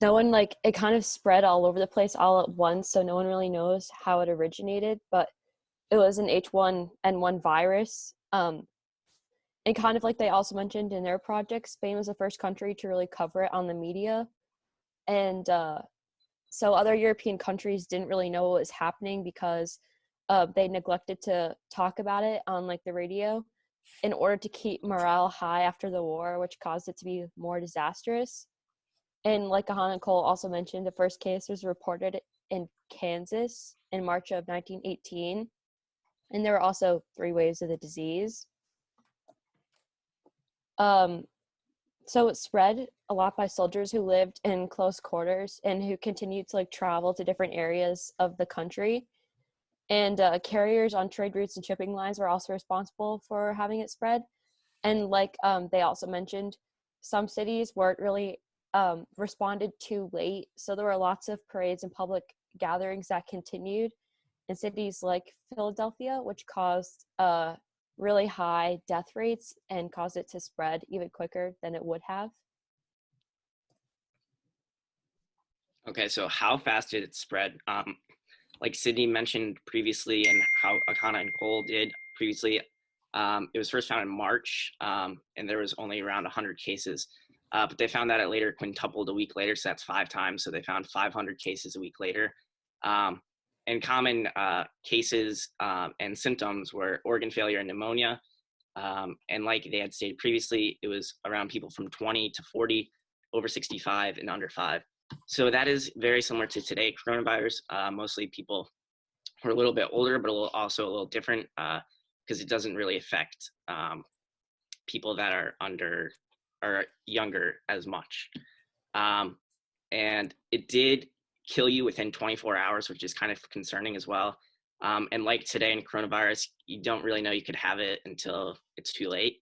no one, like, it kind of spread all over the place all at once, so no one really knows how it originated, but it was an H1N1 virus. And kind of like they also mentioned in their project, Spain was the first country to really cover it on the media. And so other European countries didn't really know what was happening because they neglected to talk about it on like the radio in order to keep morale high after the war, which caused it to be more disastrous. And like Ahana and Cole also mentioned, the first case was reported in Kansas in March of 1918. And there were also 3 waves of the disease. So it spread a lot by soldiers who lived in close quarters and who continued to like travel to different areas of the country. And carriers on trade routes and shipping lines were also responsible for having it spread. And like they also mentioned, some cities weren't really responded too late. So there were lots of parades and public gatherings that continued in cities like Philadelphia, which caused really high death rates and caused it to spread even quicker than it would have. Okay, so how fast did it spread? Like Sydney mentioned previously, and how Akana and Cole did previously, it was first found in March, and there was only around 100 cases. But they found that it later quintupled a week later, so that's 5 times. So they found 500 cases a week later. And common cases and symptoms were organ failure and pneumonia. And like they had stated previously, it was around people from 20 to 40, over 65, and under 5. So that is very similar to today coronavirus. Mostly people who are a little bit older, but also a little different because it doesn't really affect people that are under or younger as much. And it did kill you within 24 hours, which is kind of concerning as well. And like today in coronavirus, you don't really know you could have it until it's too late.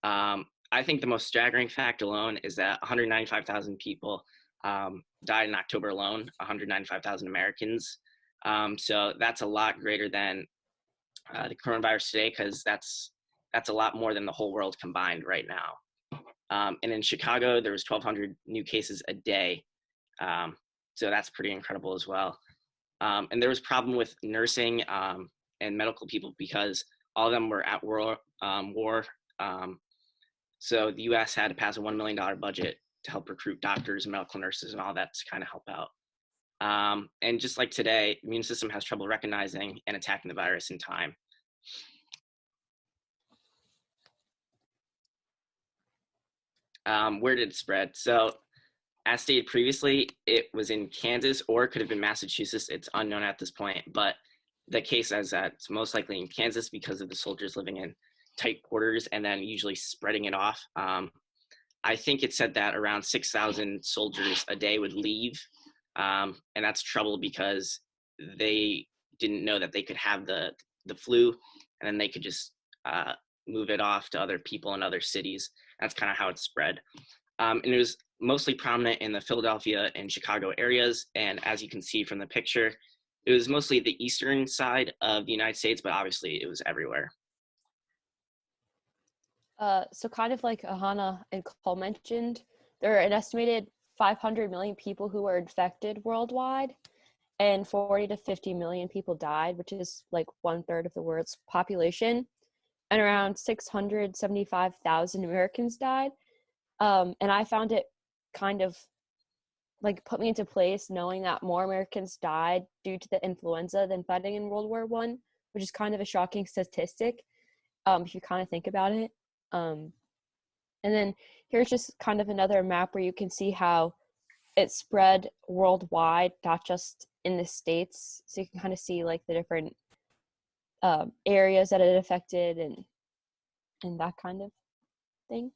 I think the most staggering fact alone is that 195,000 people died in October alone, 195,000 Americans. So that's a lot greater than the coronavirus today, because that's a lot more than the whole world combined right now. And in Chicago, there was 1,200 new cases a day. So that's pretty incredible as well. And there was a problem with nursing and medical people because all of them were at war. So the U.S. had to pass a $1 million budget to help recruit doctors and medical nurses and all that to kind of help out. And just like today, the immune system has trouble recognizing and attacking the virus in time. Where did it spread? So as stated previously, it was in Kansas, or it could have been Massachusetts. It's unknown at this point, but the case is that it's most likely in Kansas because of the soldiers living in tight quarters and then usually spreading it off. I think it said that around 6,000 soldiers a day would leave, and that's trouble because they didn't know that they could have the flu, and then they could just move it off to other people in other cities. That's kind of how it spread. And it was mostly prominent in the Philadelphia and Chicago areas. And as you can see from the picture, it was mostly the eastern side of the United States, but obviously it was everywhere. So kind of like Ahana and Cole mentioned, there are an estimated 500 million people who were infected worldwide, and 40 to 50 million people died, which is like 1/3 of the world's population. And around 675,000 Americans died. And I found it kind of like put me into place knowing that more Americans died due to the influenza than fighting in World War I, which is kind of a shocking statistic if you kind of think about it. And then here's just kind of another map where you can see how it spread worldwide, not just in the States. So you can kind of see like the different areas that it affected and that kind of thing.